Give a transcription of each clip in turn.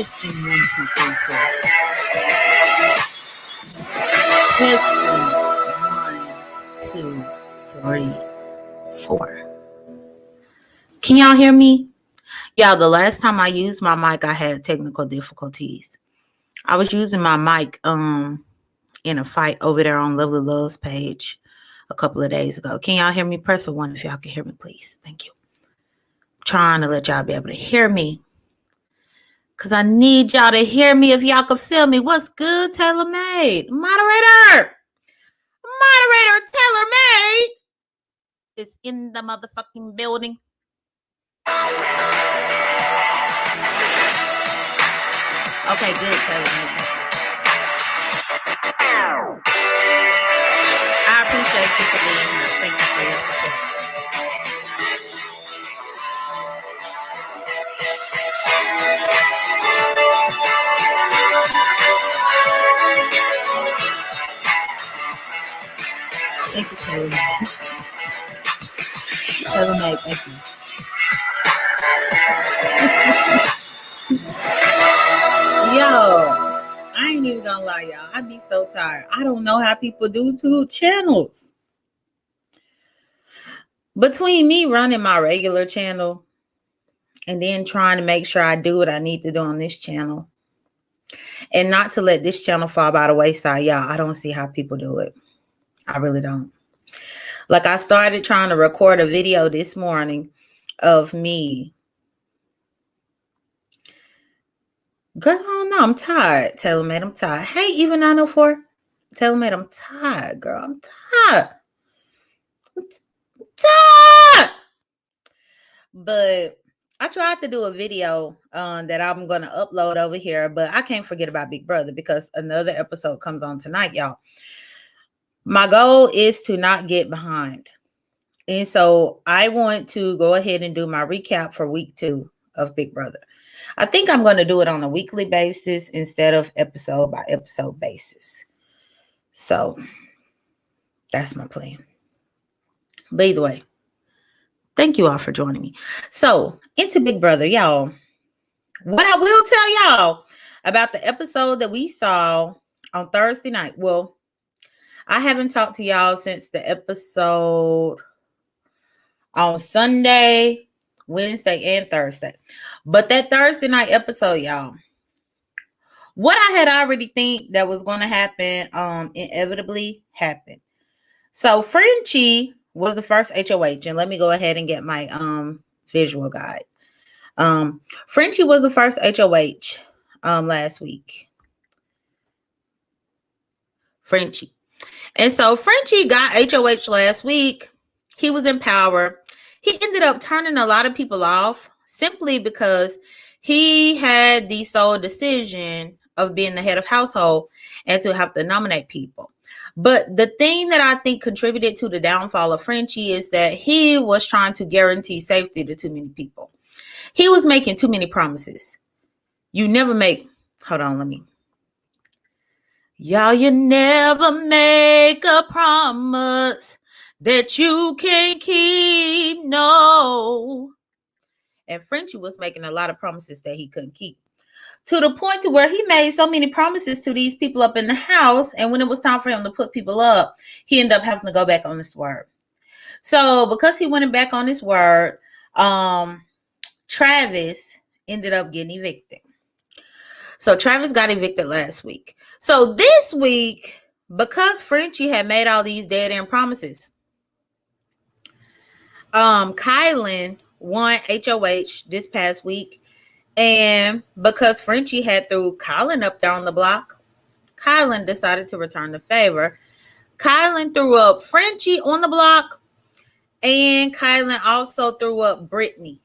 Testing 1, 2, 3, 4. Testing 1, 2, 3, 4. Can y'all hear me? Y'all, the last time I used my mic, I had technical difficulties. I was using my mic in a fight over there on Lovely Love's page a couple of days ago. Can y'all hear me? Press a 1 if y'all can hear me, please. Thank you. I'm trying to let y'all be able to hear me, because I need y'all to hear me if y'all can feel me. What's good, Taylor Made? Moderator Taylor Made is in the motherfucking building. Okay, good, Taylor Made. I appreciate you for being here. Thank you for your support. Thank you, Taylor Made. Taylor Made, thank you. Yo, I ain't even gonna lie, y'all. I be so tired. I don't know how people do 2 channels. Between me running my regular channel and then trying to make sure I do what I need to do on this channel, and not to let this channel fall by the wayside, y'all, I don't see how people do it. I really don't. Like, I started trying to record a video this morning of me. Girl, I don't know. I'm tired. Taylor Made, I'm tired. Hey, even 904. Taylor Made, I'm tired, girl. I'm tired. But I tried to do a video that I'm going to upload over here, but I can't forget about Big Brother because another episode comes on tonight, y'all. My goal is to not get behind. And so I want to go ahead and do my recap for week 2 of Big Brother. I think I'm going to do it on a weekly basis instead of episode by episode basis. So that's my plan. But either way, thank you all for joining me. So into Big Brother, y'all. What I will tell y'all about the episode that we saw on Thursday night. Well, I haven't talked to y'all since the episode on Sunday, Wednesday, and Thursday. But that Thursday night episode, y'all, what I had already think that was going to happen inevitably happened. So Frenchie was the first HOH, and let me go ahead and get my visual guide. Frenchie was the first HOH last week. Frenchie. And so Frenchie got HOH last week. He was in power. He ended up turning a lot of people off simply because he had the sole decision of being the head of household and to have to nominate people. But the thing that I think contributed to the downfall of Frenchie is that he was trying to guarantee safety to too many people. He was making too many promises. You never make, hold on, let me. Y'all, you never make a promise that you can't keep, no. And Frenchie was making a lot of promises that he couldn't keep. To the point to where he made so many promises to these people up in the house, and when it was time for him to put people up, he ended up having to go back on his word. So because he went back on his word, Travis ended up getting evicted. So Travis got evicted last week. So this week, because Frenchie had made all these dead end promises, Kylan won HOH this past week. And because Frenchie had threw Kylan up there on the block, Kylan decided to return the favor. Kylan threw up Frenchie on the block, and Kylan also threw up Brittany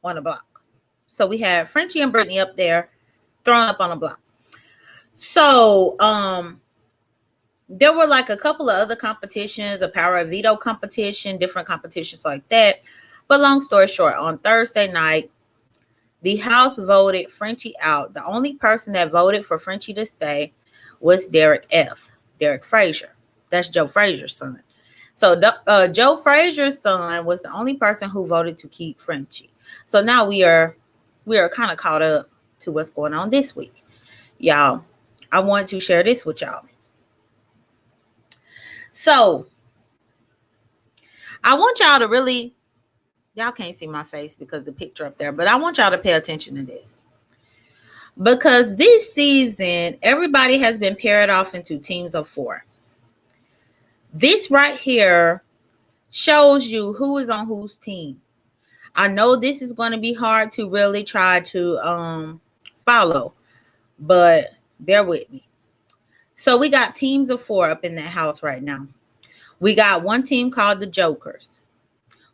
on the block. So we had Frenchie and Brittany up there thrown up on the block. So there were like a couple of other competitions, a power of veto competition, different competitions like that. But long story short, on Thursday night, the house voted Frenchie out. The only person that voted for Frenchie to stay was Derek Frazier. That's Joe Frazier's son. So Joe Frazier's son was the only person who voted to keep Frenchie. So now we are kind of caught up to what's going on this week. Y'all, I want to share this with y'all. So, I want y'all to really, y'all can't see my face because the picture up there, but I want y'all to pay attention to this. Because this season, everybody has been paired off into teams of 4. This right here shows you who is on whose team. I know this is going to be hard to really try to follow, but bear with me. So we got teams of 4 up in that house right now. We got one team called the Jokers.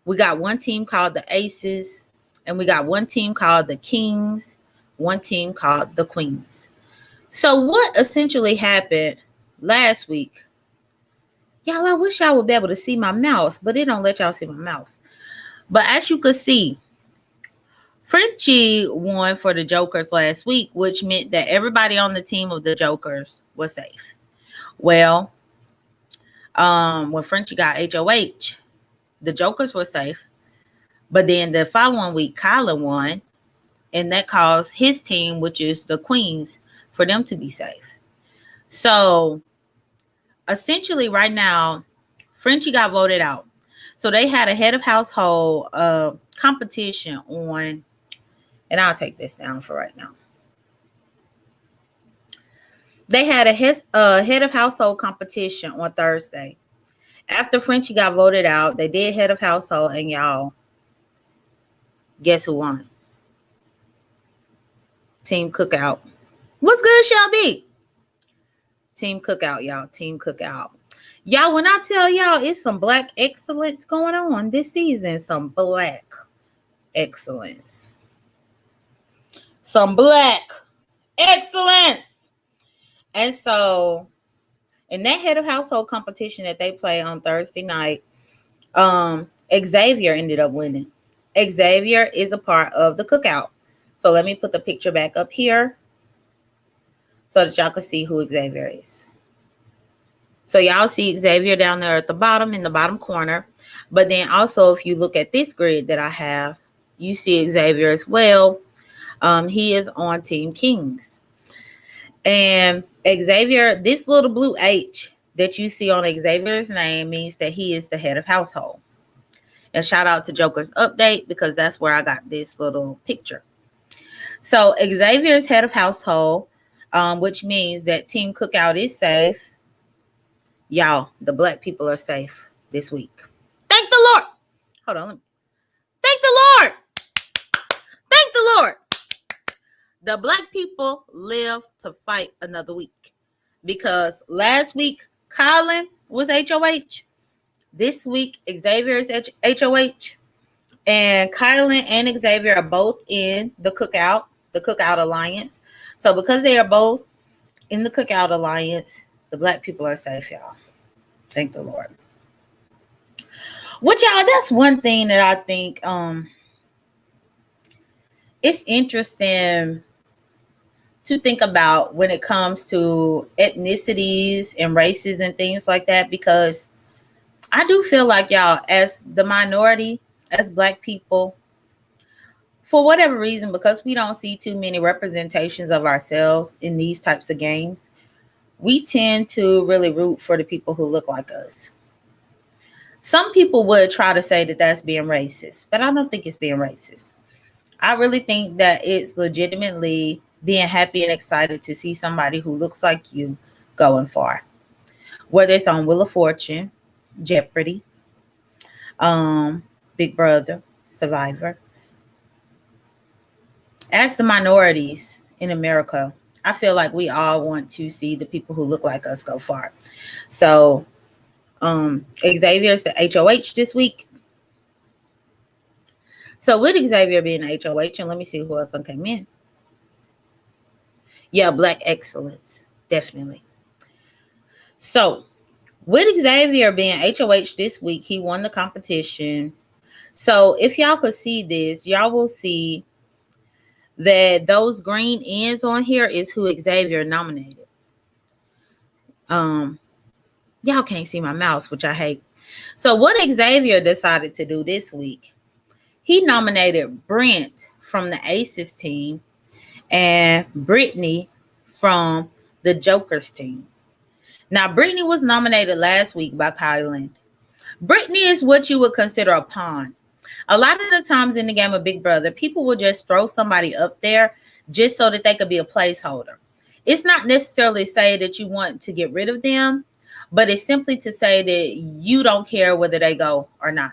We got one team called the Aces. And we got one team called the Kings. One team called the Queens. So what essentially happened last week? Y'all, I wish y'all would be able to see my mouse, but it don't let y'all see my mouse. But as you could see, Frenchie won for the Jokers last week, which meant that everybody on the team of the Jokers was safe. Well, when Frenchie got HOH, the Jokers were safe. But then the following week, Kylan won, and that caused his team, which is the Queens, for them to be safe. So essentially right now, Frenchie got voted out. So they had a head of household competition on, and I'll take this down for right now. They had a head of household competition on Thursday. After Frenchie got voted out, they did head of household, and y'all, guess who won? Team Cookout. What's good, Shelby? Team Cookout, y'all. Team Cookout. Y'all, when I tell y'all it's some black excellence going on this season, some black excellence. Some black excellence. And so in that head of household competition that they play on Thursday night, Xavier ended up winning. Xavier is a part of the Cookout. So let me put the picture back up here so that y'all can see who Xavier is. So y'all see Xavier down there at the bottom, in the bottom corner. But then also, if you look at this grid that I have, you see Xavier as well. He is on Team Kings. And Xavier, this little blue H that you see on Xavier's name means that he is the head of household. And shout out to Joker's Update, because that's where I got this little picture. So Xavier is head of household, which means that Team Cookout is safe. Y'all, the black people are safe this week. Thank the Lord. Hold on. Thank the Lord. Thank the Lord. The black people live to fight another week. Because last week, Colin was HOH. This week, Xavier is HOH. And Kylan and Xavier are both in the Cookout Alliance. So because they are both in the Cookout Alliance, the black people are safe, y'all. Thank the Lord. Which, y'all, that's one thing that I think it's interesting to think about when it comes to ethnicities and races and things like that, because I do feel like, y'all, as the minority, as black people, for whatever reason, because we don't see too many representations of ourselves in these types of games, we tend to really root for the people who look like us. Some people would try to say that that's being racist, but I don't think it's being racist. I really think that it's legitimately being happy and excited to see somebody who looks like you going far. Whether it's on Wheel of Fortune, Jeopardy, Big Brother, Survivor. As the minorities in America, I feel like we all want to see the people who look like us go far. So Xavier's the HOH this week. So with Xavier being HOH, and let me see who else came in. Yeah, black excellence, definitely. So with Xavier being HOH this week, he won the competition. So if y'all could see this, y'all will see that those green ends on here is who Xavier nominated. Y'all can't see my mouse, which I hate. So what Xavier decided to do this week, he nominated Brent from the Aces team, and Brittany from the Joker's team. Now, Brittany was nominated last week by Kylan. Brittany is what you would consider a pawn. A lot of the times in the game of Big Brother, people will just throw somebody up there just so that they could be a placeholder. It's not necessarily say that you want to get rid of them, but it's simply to say that you don't care whether they go or not.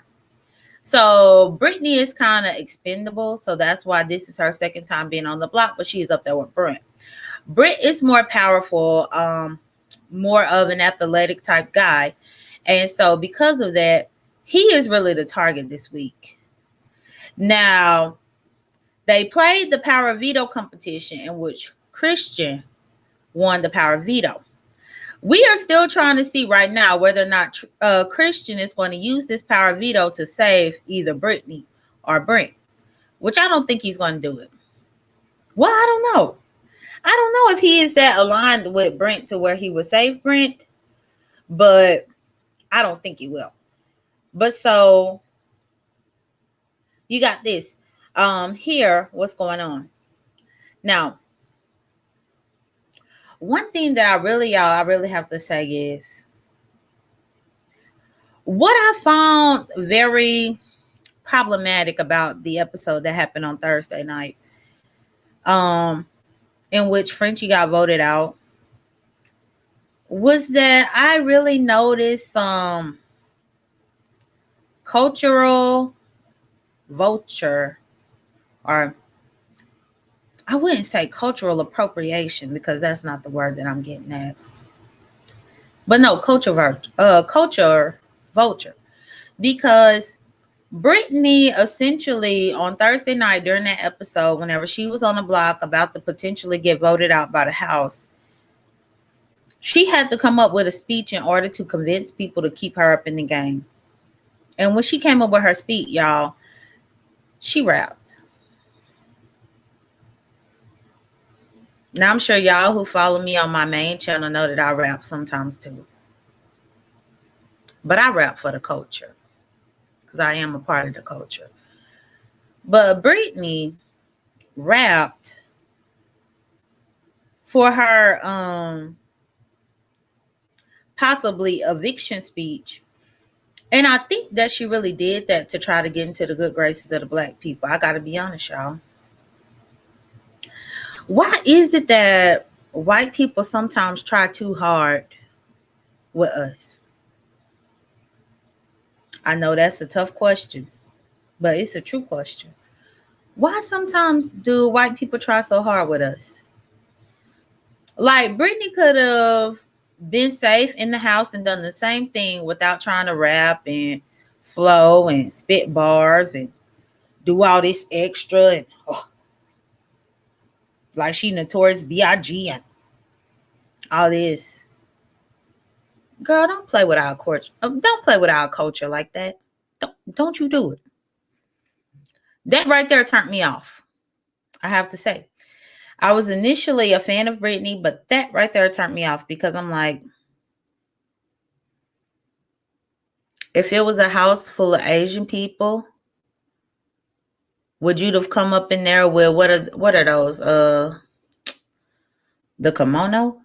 So Brittany is kind of expendable, so that's why this is her second time being on the block, but she's up there with Brent. Brent is more powerful, more of an athletic type guy, and so because of that, he is really the target this week. Now, they played the power veto competition in which Christian won the power veto. We are still trying to see right now whether or not Christian is going to use this power veto to save either Brittany or Brent, which I don't think he's going to do it. Well, I don't know. I don't know if he is that aligned with Brent to where he would save Brent, but I don't think he will. But so you got this. Here, what's going on. Now, one thing that I really have to say is what I found very problematic about the episode that happened on Thursday night, in which Frenchie got voted out, was that I really noticed some cultural vulture, or I wouldn't say cultural appropriation because that's not the word that I'm getting at. But no, culture vulture. Because Brittany essentially on Thursday night during that episode, whenever she was on the block about to potentially get voted out by the house, she had to come up with a speech in order to convince people to keep her up in the game. And when she came up with her speech, y'all, she rapped. Now, I'm sure y'all who follow me on my main channel know that I rap sometimes too. But I rap for the culture because I am a part of the culture. But Brittany rapped for her possibly eviction speech. And I think that she really did that to try to get into the good graces of the black people. I got to be honest, y'all. Why is it that white people sometimes try too hard with us? I know that's a tough question, but it's a true question. Why sometimes do white people try so hard with us? Like Brittany could have been safe in the house and done the same thing without trying to rap and flow and spit bars and do all this extra and like she Notorious B.I.G. and all this. Girl, don't play with our culture. Don't play with our culture like that. Don't you do it. That right there turned me off. I have to say. I was initially a fan of Brittany, but that right there turned me off because I'm like, if it was a house full of Asian people, would you have come up in there with what are those? The kimono?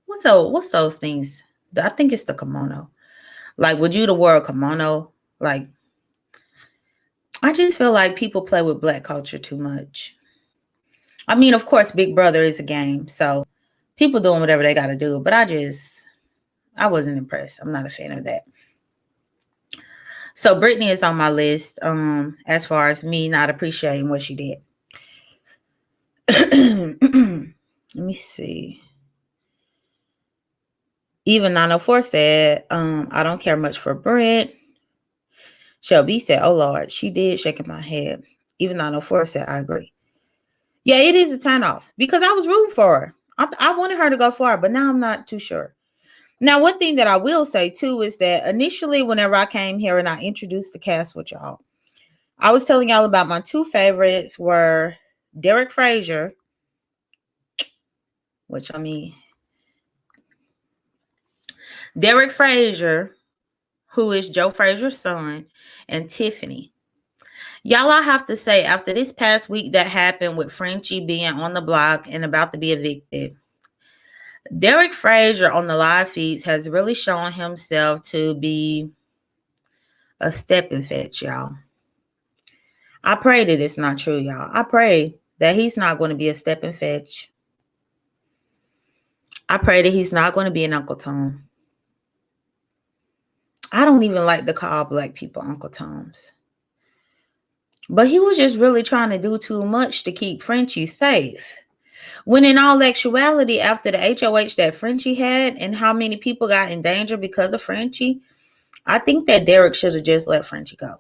What's those things? I think it's the kimono. Like, would you have wore a kimono? Like, I just feel like people play with black culture too much. I mean, of course, Big Brother is a game, so people doing whatever they got to do. But I wasn't impressed. I'm not a fan of that. So Brittany is on my list as far as me not appreciating what she did. Let me see. Even 904 said, I don't care much for Brent. Shelby said, oh Lord, she did, shaking my head. Even 904 said, I agree. Yeah, it is a turnoff because I was rooting for her. I wanted her to go far, but now I'm not too sure. Now, one thing that I will say too is that initially, whenever I came here and I introduced the cast with y'all, I was telling y'all about my two favorites were Derek Frazier, Derek Frazier, who is Joe Frazier's son, and Tiffany. Y'all, I have to say, after this past week that happened with Frenchie being on the block and about to be evicted, Derek Frazier on the live feeds has really shown himself to be a step and fetch, y'all. I pray that it's not true, y'all. I pray that he's not going to be a step and fetch. I pray that he's not going to be an Uncle Tom. I don't even like to call black people Uncle Toms. But he was just really trying to do too much to keep Frenchie safe. When in all actuality, after the HOH that Frenchie had and how many people got in danger because of Frenchie, I think that Derek should have just let Frenchie go.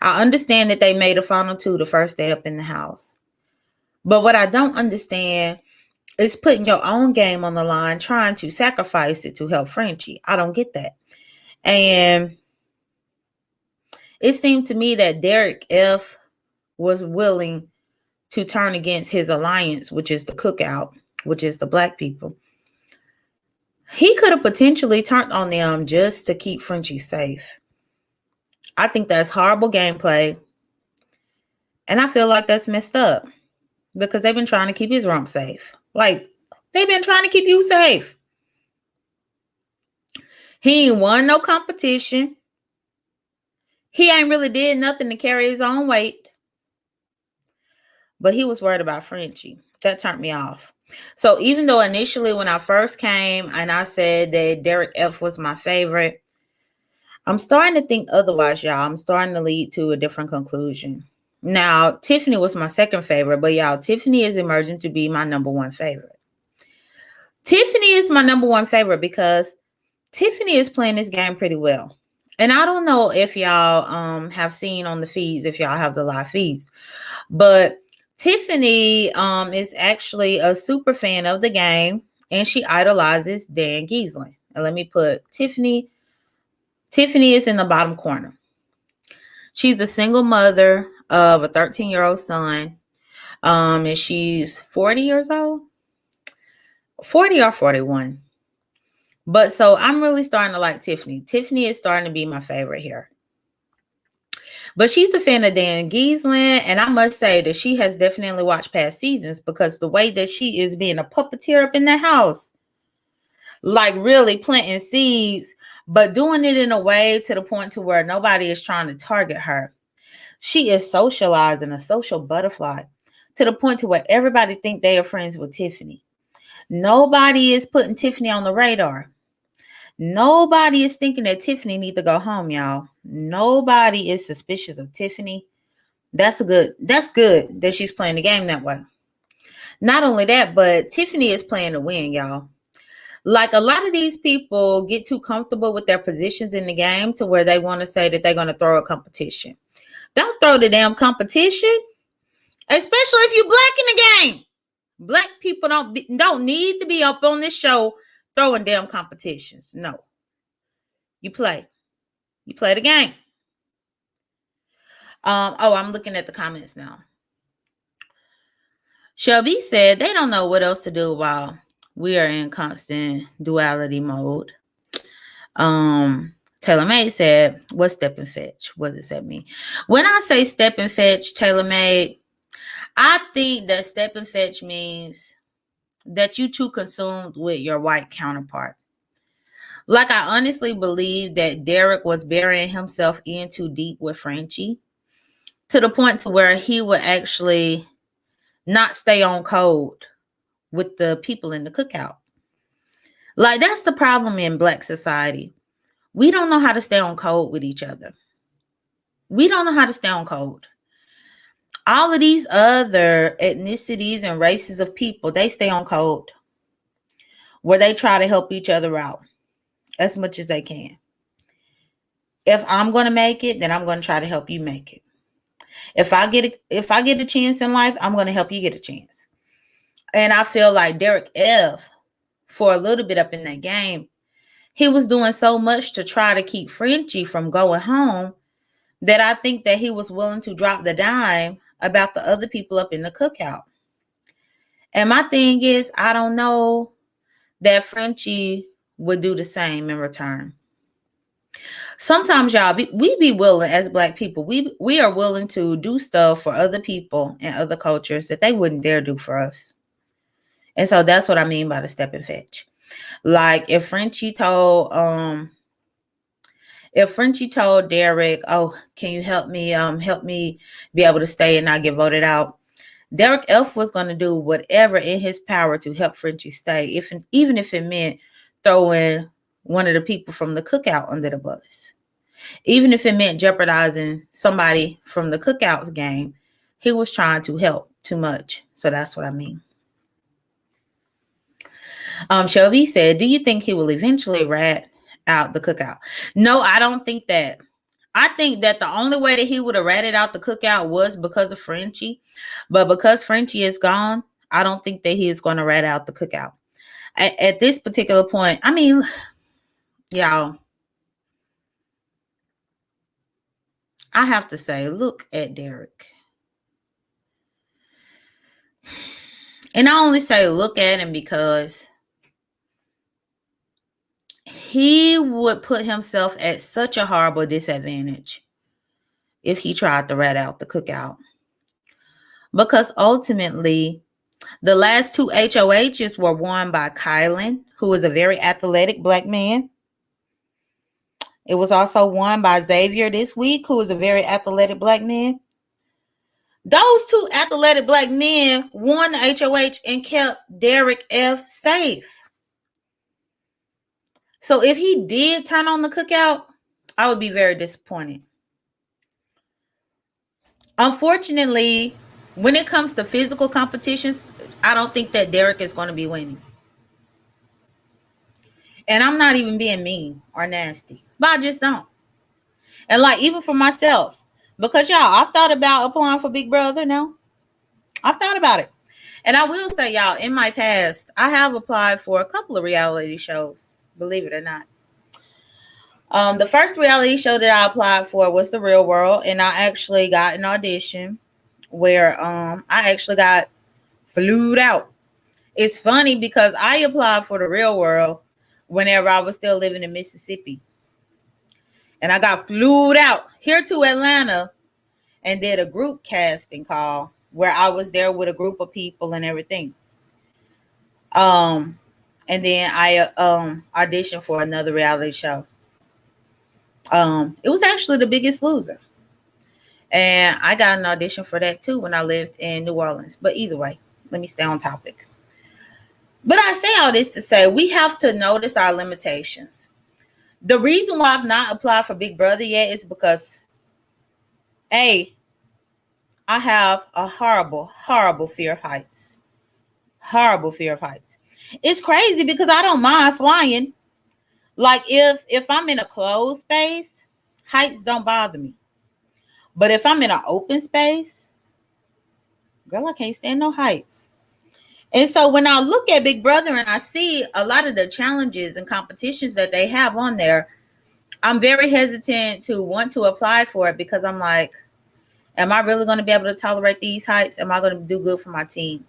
I understand that they made a final two the first day up in the house. But what I don't understand is putting your own game on the line, trying to sacrifice it to help Frenchie. I don't get that. And it seemed to me that Derek F was willing to turn against his alliance, which is the cookout, which is the black people. He could have potentially turned on them just to keep Frenchie safe. I think that's horrible gameplay. And I feel like that's messed up because they've been trying to keep his rump safe. Like, they've been trying to keep you safe. He ain't won no competition. He ain't really did nothing to carry his own weight. But he was worried about Frenchie. That turned me off. So even though initially when I first came and I said that Derek F was my favorite, I'm starting to think otherwise, y'all. I'm starting to lead to a different conclusion. Now, Tiffany was my second favorite, but y'all, Tiffany is emerging to be my number one favorite. Tiffany is my number one favorite because Tiffany is playing this game pretty well. And I don't know if y'all have seen on the feeds, if y'all have the live feeds, but Tiffany is actually a super fan of the game and she idolizes Dan Gheesling. And let me put Tiffany. Tiffany is in the bottom corner. She's a single mother of a 13-year-old son. And she's 40 years old. 40 or 41. But so I'm really starting to like Tiffany. Tiffany is starting to be my favorite here. But she's a fan of Dan Gheesling, and I must say that she has definitely watched past seasons because the way that she is being a puppeteer up in the house, like really planting seeds, but doing it in a way to the point to where nobody is trying to target her. She is socializing, a social butterfly, to the point to where everybody think they are friends with Tiffany. Nobody is putting Tiffany on the radar. Nobody is thinking that Tiffany needs to go home, y'all. Nobody is suspicious of Tiffany. That's good that she's playing the game that way. Not only that, but Tiffany is playing to win, y'all. Like a lot of these people get too comfortable with their positions in the game to where they want to say that they're going to throw a competition. Don't throw the damn competition, especially if you black in the game. Black people don't need to be up on this show throwing damn competitions. No. You play. You play the game. I'm looking at the comments now. Shelby said they don't know what else to do while we are in constant duality mode. Taylor Made said, what's step and fetch? What does that mean? When I say step and fetch, Taylor Made, I think that step and fetch means that you too consumed with your white counterpart. Like, I honestly believe that Derek was burying himself in too deep with Frenchie to the point to where he would actually not stay on code with the people in the cookout. Like, that's the problem in Black society. We don't know how to stay on code with each other. We don't know how to stay on code. All of these other ethnicities and races of people, they stay on code where they try to help each other out as much as they can. If I'm going to make it, then I'm going to try to help you make it. If I get a chance in life, I'm going to help you get a chance. And I feel like Derek F, for a little bit up in that game, he was doing so much to try to keep Frenchie from going home that I think that he was willing to drop the dime about the other people up in the cookout. And my thing is, I don't know that Frenchie would do the same in return. Sometimes y'all we be willing as black people. We are willing to do stuff for other people and other cultures that they wouldn't dare do for us. And so that's what I mean by the step and fetch. Like if Frenchie told Derek, "Oh, can you help me be able to stay and not get voted out?" Derek F was going to do whatever in his power to help Frenchie stay, even if it meant throwing one of the people from the cookout under the bus. Even if it meant jeopardizing somebody from the cookouts game, he was trying to help too much. So that's what I mean. Shelby said, "Do you think he will eventually rat out the cookout?" No, I don't think that. I think that the only way that he would have ratted out the cookout was because of Frenchie. But because Frenchie is gone, I don't think that he is going to rat out the cookout. At this particular point, I mean, y'all, I have to say, look at Derek. And I only say look at him because he would put himself at such a horrible disadvantage if he tried to rat out the cookout. Because ultimately, the last two HOHs were won by Kylan, who is a very athletic black man. It was also won by Xavier this week, who is a very athletic black man. Those two athletic black men won the HOH and kept Derek F safe. So if he did turn on the cookout, I would be very disappointed. Unfortunately, when it comes to physical competitions, I don't think that Derek is going to be winning. And I'm not even being mean or nasty, but I just don't. And like, even for myself, because y'all, I've thought about applying for Big Brother now. I've thought about it. And I will say, y'all, in my past, I have applied for a couple of reality shows, believe it or not. The first reality show that I applied for was The Real World, and I actually got an audition where I actually got flued out. It's funny because I applied for The Real World whenever I was still living in Mississippi. And I got flued out here to Atlanta and did a group casting call where I was there with a group of people and everything. And then I auditioned for another reality show. It was actually The Biggest Loser. And I got an audition for that too when I lived in New Orleans. But either way, let me stay on topic. But I say all this to say we have to notice our limitations. The reason why I've not applied for Big Brother yet is because I have a horrible, horrible fear of heights. Horrible fear of heights. It's crazy because I don't mind flying. Like if I'm in a closed space, heights don't bother me. But if I'm in an open space, girl, I can't stand no heights. And so when I look at Big Brother and I see a lot of the challenges and competitions that they have on there, I'm very hesitant to want to apply for it because I'm like, am I really going to be able to tolerate these heights? Am I going to do good for my team?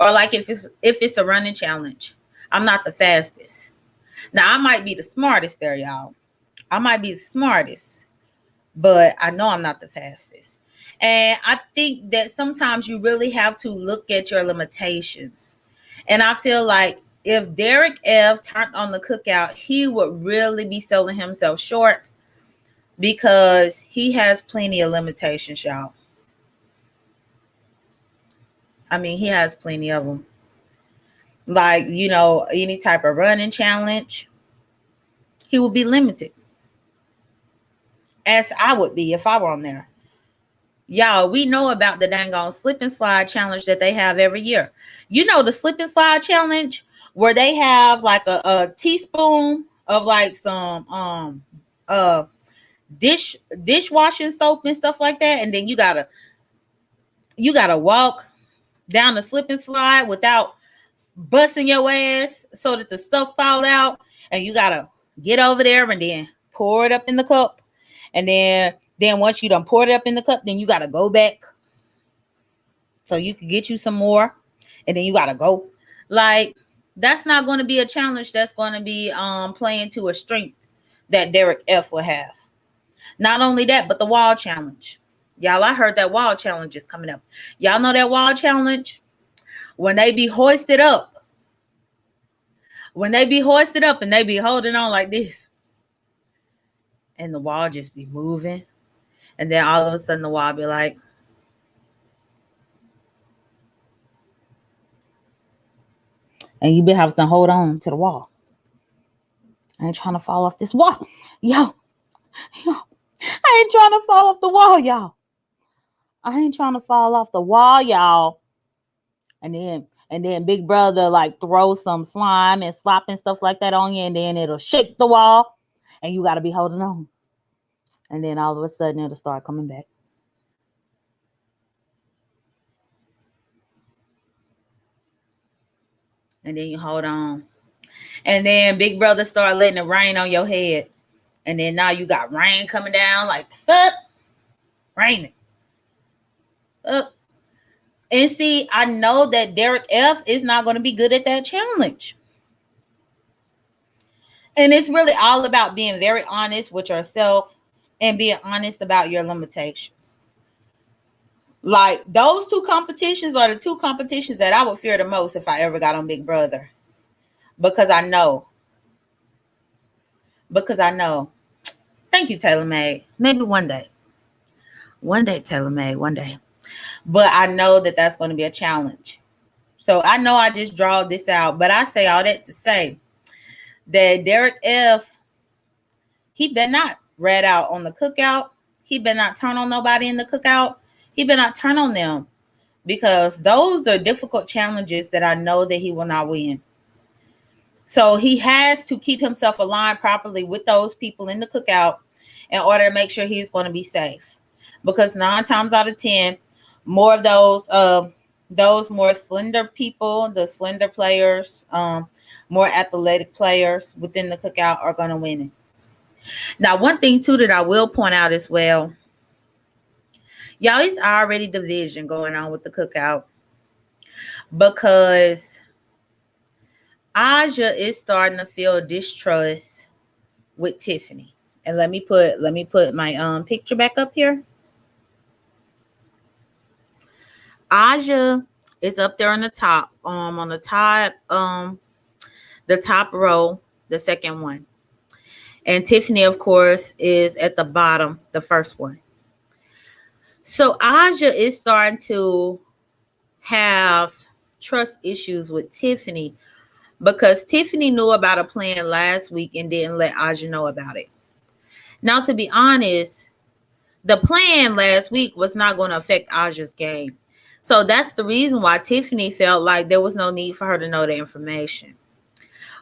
Or like if it's a running challenge, I'm not the fastest. Now I might be the smartest there, y'all. I might be the smartest, but I know I'm not the fastest. And I think that sometimes you really have to look at your limitations. And I feel like if Derek F turned on the cookout, he would really be selling himself short because he has plenty of limitations, y'all. I mean, he has plenty of them. Like, any type of running challenge, he would be limited. As I would be if I were on there. Y'all, we know about the dang on slip and slide challenge that they have every year. You know the slip and slide challenge where they have like a teaspoon of like some dishwashing soap and stuff like that, and then you gotta walk down the slip and slide without busting your ass so that the stuff fall out, and you gotta get over there and then pour it up in the cup, and then once you done poured it up in the cup, then you gotta go back so you can get you some more, and then you gotta go. Like, that's not going to be a challenge that's going to be playing to a strength. that Derek F will have. Not only that, but the wall challenge. Y'all, I heard that wall challenge is coming up. Y'all know that wall challenge? When they be hoisted up. When they be hoisted up and they be holding on like this. And the wall just be moving. And then all of a sudden the wall be like, and you be having to hold on to the wall. I ain't trying to fall off this wall. Yo. I ain't trying to fall off the wall, y'all. I ain't trying to fall off the wall, y'all. And then Big Brother like throw some slime and slop and stuff like that on you, and then it'll shake the wall, and you got to be holding on. And then all of a sudden it'll start coming back. And then you hold on. And then Big Brother start letting it rain on your head. And then now you got rain coming down like the fuck. Raining. Up. And see, I know that Derek F is not going to be good at that challenge. And it's really all about being very honest with yourself and being honest about your limitations. Like those two competitions are the two competitions that I would fear the most if I ever got on Big Brother. Because I know. Thank you, Taylor May. Maybe one day. One day, Taylor May, one day. But I know that that's going to be a challenge. So I know I just draw this out. But I say all that to say that Derek F, he better not rat out on the cookout. He better not turn on nobody in the cookout. He better not turn on them. Because those are difficult challenges that I know that he will not win. So he has to keep himself aligned properly with those people in the cookout in order to make sure he's going to be safe. Because 9 times out of 10, more of those more slender people, the slender players, more athletic players within the cookout are going to win it. Now, one thing too that I will point out as well, y'all, it's already division going on with the cookout because Aja is starting to feel distrust with Tiffany. And let me put my picture back up here. Aja is up there on the top, the top row, the second one. And Tiffany, of course, is at the bottom, the first one. So Aja is starting to have trust issues with Tiffany because Tiffany knew about a plan last week and didn't let Aja know about it. Now, to be honest, the plan last week was not going to affect Aja's game. So that's the reason why Tiffany felt like there was no need for her to know the information.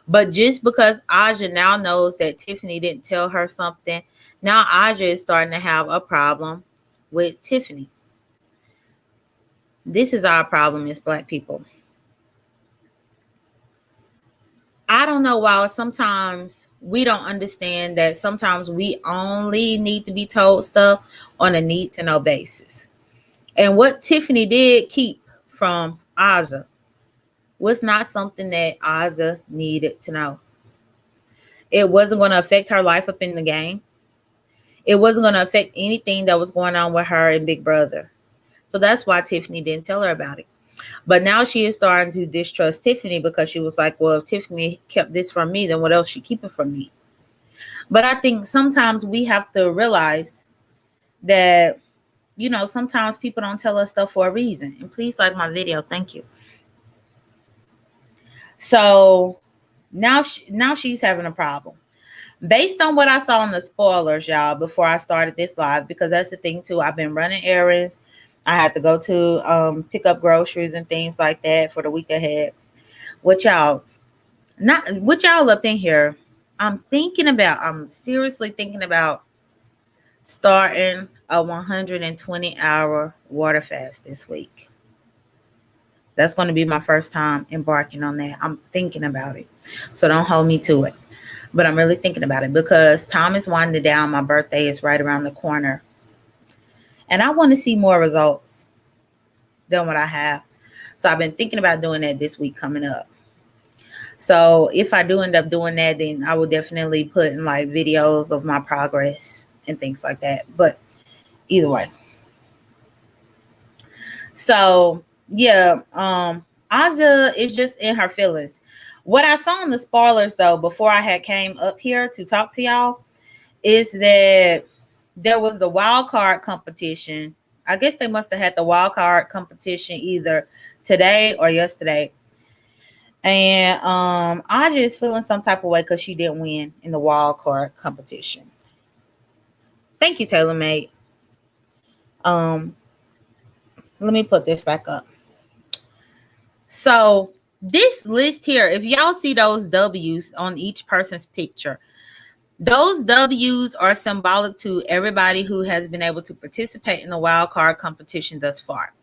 But just because Aja now knows that Tiffany didn't tell her something, now Aja is starting to have a problem with Tiffany. This is our problem as Black people. I don't know why sometimes we don't understand that sometimes we only need to be told stuff on a need to know basis. And what Tiffany did keep from Aja was not something that Aja needed to know. It wasn't going to affect her life up in the game. It wasn't going to affect anything that was going on with her and Big Brother. So that's why Tiffany didn't tell her about it. But now she is starting to distrust Tiffany because she was like, well, if Tiffany kept this from me, then what else she keeping from me? But I think sometimes we have to realize that, you know, sometimes people don't tell us stuff for a reason. And please like my video. Thank you. So now she's having a problem. Based on what I saw in the spoilers, y'all, before I started this live, because that's the thing too. I've been running errands. I had to go to pick up groceries and things like that for the week ahead. With y'all up in here, I'm seriously thinking about starting a 120-hour water fast this week. That's going to be my first time embarking on that. I'm thinking about it. So don't hold me to it. But I'm really thinking about it because time is winding down. My birthday is right around the corner. And I want to see more results than what I have. So I've been thinking about doing that this week coming up. So if I do end up doing that, then I will definitely put in like videos of my progress and things like that. But either way. So yeah, Aja is just in her feelings. What I saw in the spoilers though, before I had came up here to talk to y'all, is that there was the wild card competition. I guess they must have had the wild card competition either today or yesterday. And Aja is feeling some type of way because she didn't win in the wild card competition. Thank you, Taylor Made. Um, let me put this back up. So this list here, if y'all see those W's on each person's picture, those W's are symbolic to everybody who has been able to participate in the wild card competition thus far.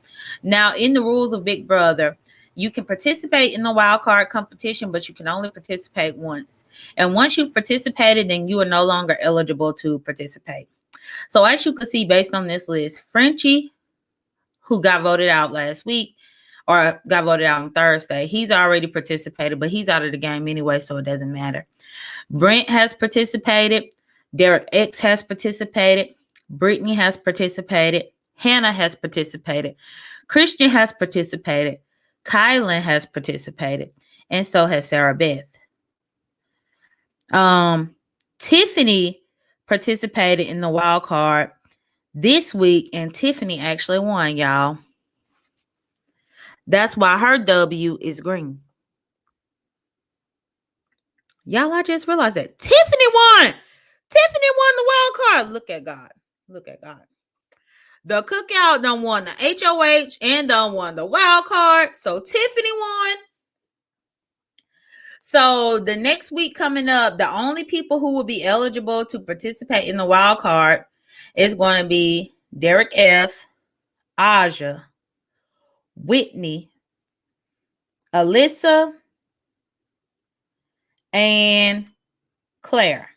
Now, in the rules of Big Brother, you can participate in the wild card competition, but you can only participate once. And once you've participated, then you are no longer eligible to participate. So as you can see, based on this list, Frenchie, who got voted out last week, or got voted out on Thursday, he's already participated, but he's out of the game anyway, so it doesn't matter. Brent has participated. Derek X has participated. Brittany has participated. Hannah has participated. Christian has participated. Kylan has participated. And so has Sarah Beth. Tiffany participated in the wild card this week, and Tiffany actually won, y'all. That's why her W is green. Y'all, I just realized that Tiffany won. Tiffany won the wild card. Look at God. Look at God. The cookout done won the HOH and done won the wild card. So Tiffany won. So the next week coming up, the only people who will be eligible to participate in the wild card is going to be Derek F, Aja, Whitney, Alyssa, and Claire.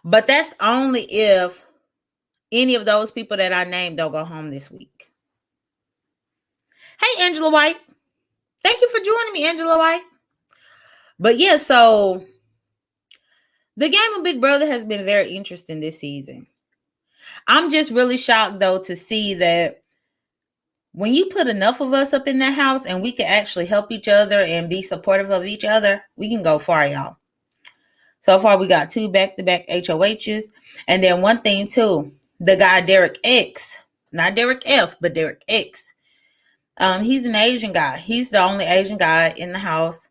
But that's only if any of those people that I named don't go home this week. Hey, Angela White. Thank you for joining me, Angela White. But yeah, so the game of Big Brother has been very interesting this season. I'm just really shocked, though, to see that when you put enough of us up in that house and we can actually help each other and be supportive of each other, we can go far, y'all. So far, we got 2 back-to-back HOHs. And then one thing, too, the guy Derek X, not Derek F, but Derek X, he's an Asian guy. He's the only Asian guy in the house.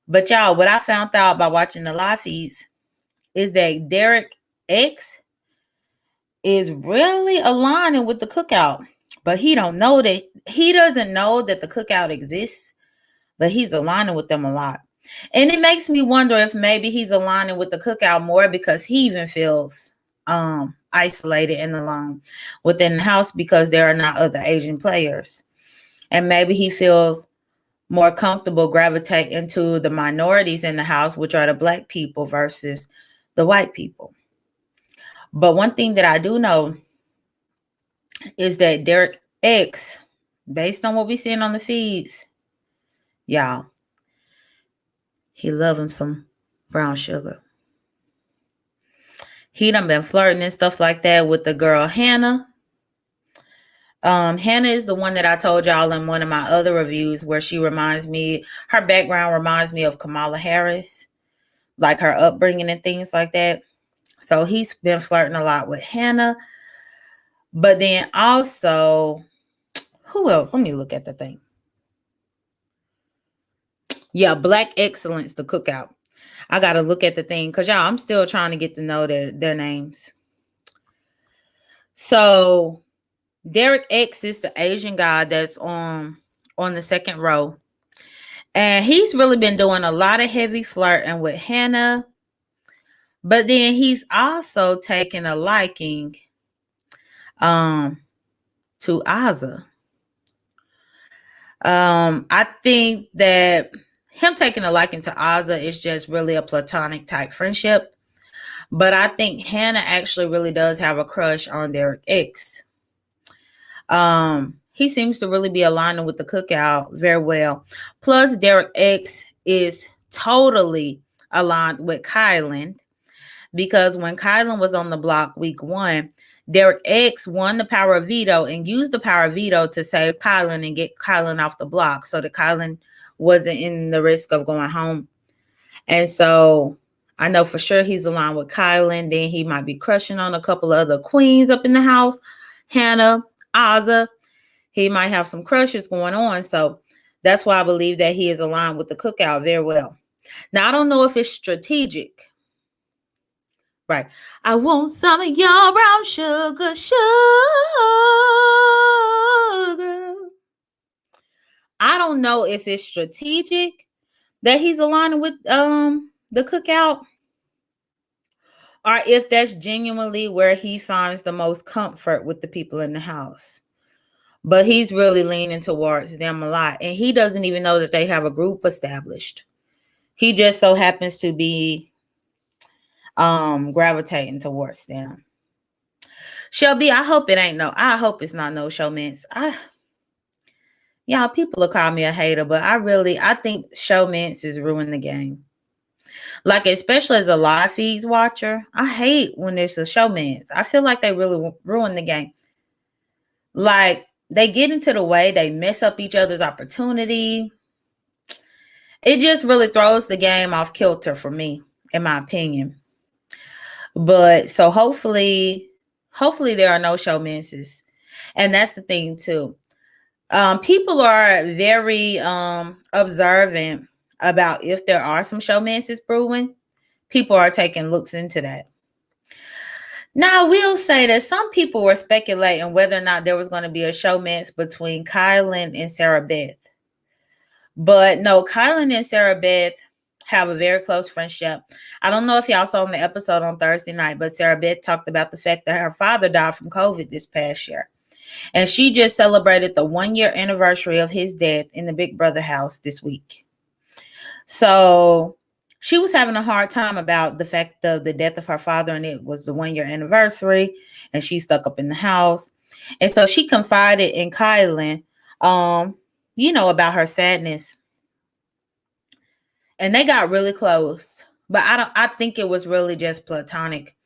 But y'all, what I found out by watching the live feeds is that Derek X is really aligning with the cookout, but he doesn't know that the cookout exists, but he's aligning with them a lot. And it makes me wonder if maybe he's aligning with the cookout more because he even feels isolated and alone within the house because there are not other Asian players. And maybe he feels more comfortable gravitating to the minorities in the house, which are the Black people versus the white people. But one thing that I do know is that Derek X, based on what we're seeing on the feeds, y'all, he love him some brown sugar. He done been flirting and stuff like that with the girl Hannah. Hannah is the one that I told y'all in one of my other reviews where her background reminds me of Kamala Harris, like her upbringing and things like that. So he's been flirting a lot with Hannah. But then also, who else? Let me look at the thing. Yeah, Black Excellence, the cookout. I got to look at the thing because, y'all, I'm still trying to get to know their names. So Derek X is the Asian guy that's on the second row. And he's really been doing a lot of heavy flirting with Hannah. But then he's also taken a liking to Aza. I think that him taking a liking to Aza is just really a platonic type friendship. But I think Hannah actually really does have a crush on Derek X. He seems to really be aligning with the cookout very well. Plus, Derek X is totally aligned with Kylan, because when Kylan was on the block week 1, Derek X won the power of veto and used the power of veto to save Kylan and get Kylan off the block so that Kylan wasn't in the risk of going home. And so I know for sure he's aligned with Kylan. Then he might be crushing on a couple of other queens up in the house. Hannah, Azah. He might have some crushes going on. So that's why I believe that he is aligned with the cookout very well. Now, I don't know if it's strategic. Right. I want some of your brown sugar, sugar. I don't know if it's strategic that he's aligning with the cookout, or if that's genuinely where he finds the most comfort with the people in the house. But he's really leaning towards them a lot. And he doesn't even know that they have a group established. He just so happens to be gravitating towards them. Shelby, I hope it's not no showmance. Y'all, people will call me a hater, but I think showmance is ruining the game. Like, especially as a live feeds watcher, I hate when there's a showmance. I feel like they really ruin the game. Like, they get into the way, they mess up each other's opportunity. It just really throws the game off kilter for me, in my opinion. But so hopefully there are no showmances. And that's the thing too. People are very observant about if there are some showmances brewing. People are taking looks into that. Now, I will say that some people were speculating whether or not there was going to be a showmance between Kylan and Sarah Beth. But no, Kylan and Sarah Beth have a very close friendship. I don't know if y'all saw in the episode on Thursday night, but Sarah Beth talked about the fact that her father died from COVID this past year. And she just celebrated the 1-year anniversary of his death in the Big Brother house this week. So she was having a hard time about the fact of the death of her father, and it was the 1-year anniversary, and she's stuck up in the house. And so she confided in Kylan, about her sadness. And they got really close. But I think it was really just platonic.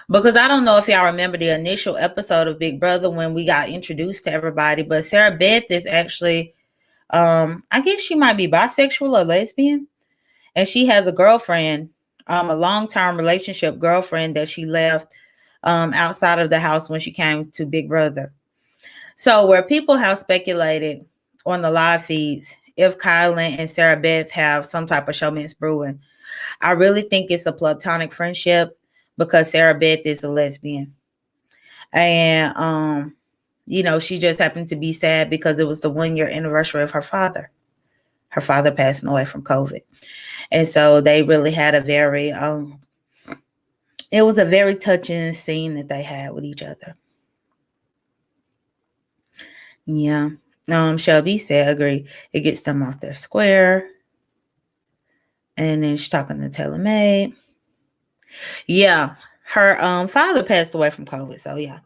Because I don't know if y'all remember the initial episode of Big Brother when we got introduced to everybody, but Sarah Beth is actually, I guess she might be bisexual or lesbian. And she has a girlfriend, a long-term relationship girlfriend that she left outside of the house when she came to Big Brother. So where people have speculated on the live feeds if Kylan and Sarah Beth have some type of showmance brewing, I really think it's a platonic friendship because Sarah Beth is a lesbian. And, she just happened to be sad because it was the 1-year anniversary of her father. Her father passing away from COVID. And so they really had a very, it was a very touching scene that they had with each other. Yeah. Shelby said, agree. It gets them off their square. And then she's talking to Taylor May. Yeah. Her father passed away from COVID. So yeah.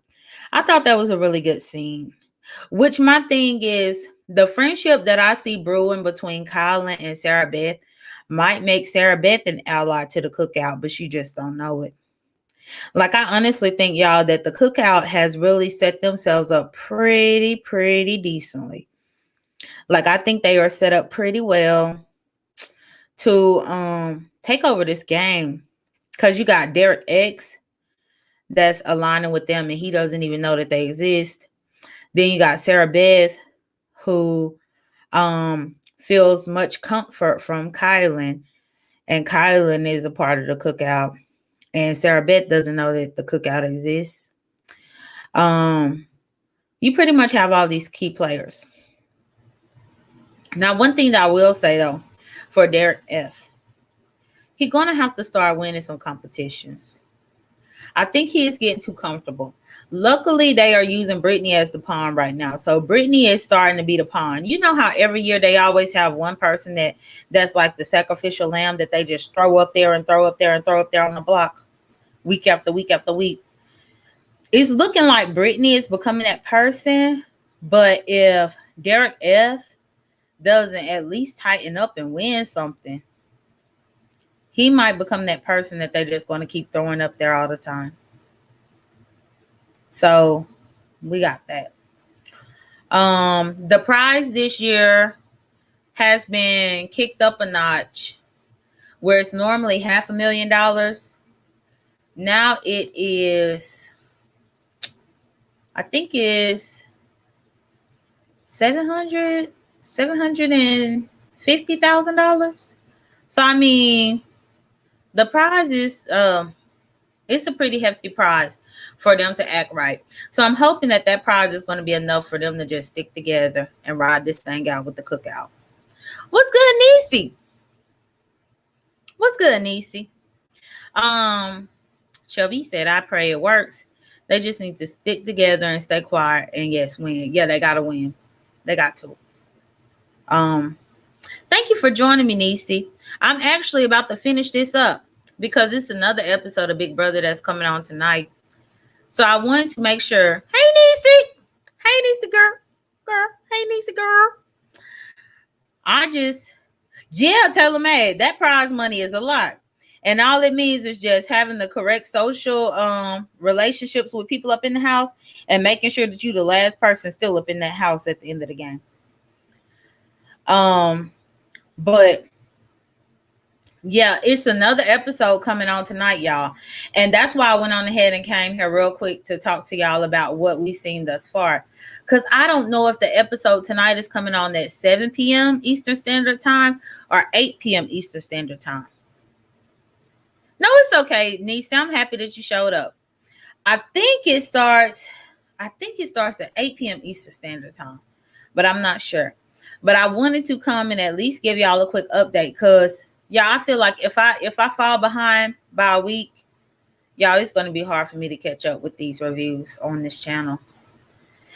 I thought that was a really good scene. Which my thing is, the friendship that I see brewing between Kylan and Sarah Beth might make Sarah Beth an ally to the cookout, but she just don't know it. Like, I honestly think, y'all, that the cookout has really set themselves up pretty decently. Like, I think they are set up pretty well to take over this game. Because you got Derek X that's aligning with them, and he doesn't even know that they exist. Then you got Sarah Beth, who feels much comfort from Kylan, and Kylan is a part of the cookout, and Sarah Beth doesn't know that the cookout exists. You pretty much have all these key players. Now, one thing that I will say though, for Derek F, he's gonna have to start winning some competitions. I think he is getting too comfortable. Luckily, they are using Brittany as the pawn right now. So Brittany is starting to be the pawn. You know how every year they always have one person that's like the sacrificial lamb that they just throw up there and throw up there and throw up there on the block week after week after week. It's looking like Brittany is becoming that person. But if Derek F doesn't at least tighten up and win something, he might become that person that they're just going to keep throwing up there all the time. So we got that. The prize this year has been kicked up a notch, where it's normally $500,000. Now it is, I think is $750,000. So I mean, the prize is it's a pretty hefty prize for them to act right. So I'm hoping that that prize is going to be enough for them to just stick together and ride this thing out with the cookout. What's good, Niecy? What's good, Niecy? Shelby said, I pray it works. They just need to stick together and stay quiet and yes, win. Yeah, they gotta win. They got to. Thank you for joining me, Niecy. I'm actually about to finish this up because it's another episode of Big Brother that's coming on tonight. So I wanted to make sure. Hey, Niecy. Hey, Niecy girl. Hey, Niecy girl. Taylor May, that prize money is a lot. And all it means is just having the correct social relationships with people up in the house and making sure that you're the last person still up in that house at the end of the game. But yeah, it's another episode coming on tonight, y'all. And that's why I went on ahead and came here real quick to talk to y'all about what we've seen thus far. Because I don't know if the episode tonight is coming on at 7 p.m. Eastern Standard Time or 8 p.m. Eastern Standard Time. No, it's okay, Niecy. I'm happy that you showed up. I think it starts at 8 p.m. Eastern Standard Time, but I'm not sure. But I wanted to come and at least give y'all a quick update because I feel like if I fall behind by a week, y'all, it's going to be hard for me to catch up with these reviews on this channel.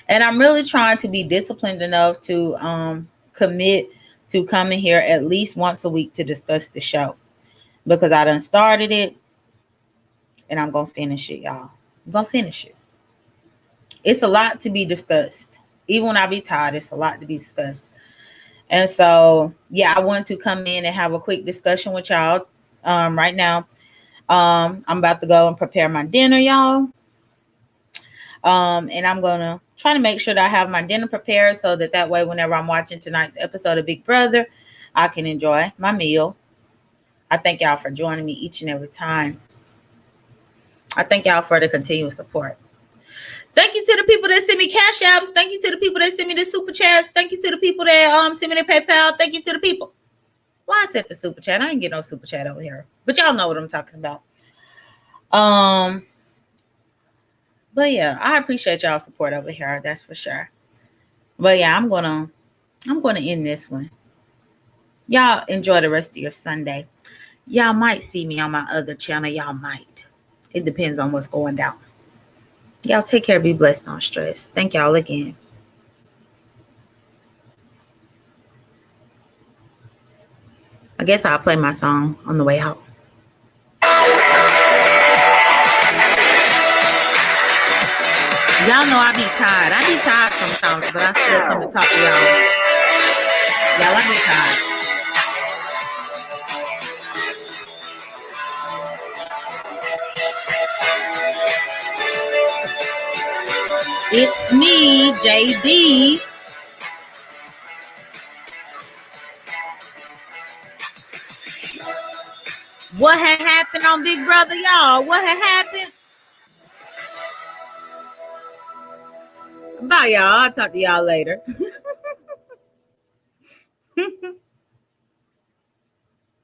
And I'm really trying to be disciplined enough to commit to coming here at least once a week to discuss the show. Because I done started it and I'm going to finish it, y'all. I'm going to finish it. It's a lot to be discussed. Even when I be tired, it's a lot to be discussed. And so, I wanted to come in and have a quick discussion with y'all right now. I'm about to go and prepare my dinner, y'all. And I'm going to try to make sure that I have my dinner prepared so that way, whenever I'm watching tonight's episode of Big Brother, I can enjoy my meal. I thank y'all for joining me each and every time. I thank y'all for the continuous support. Thank you to the people that send me cash apps. Thank you to the people that send me the super chats. Thank you to the people that send me the PayPal. Thank you to the people. Why I said the super chat? I ain't get no super chat over here. But y'all know what I'm talking about. But yeah, I appreciate y'all support over here. That's for sure. But yeah, I'm gonna end this one. Y'all enjoy the rest of your Sunday. Y'all might see me on my other channel. Y'all might. It depends on what's going down. Y'all take care. Be blessed. Don't stress. Thank y'all again. I guess I'll play my song on the way out. Y'all know I be tired. I be tired sometimes, but I still come to talk to y'all. Y'all, I be tired. It's me, JD. What had happened on Big Brother, y'all? What had happened? Bye, y'all. I'll talk to y'all later.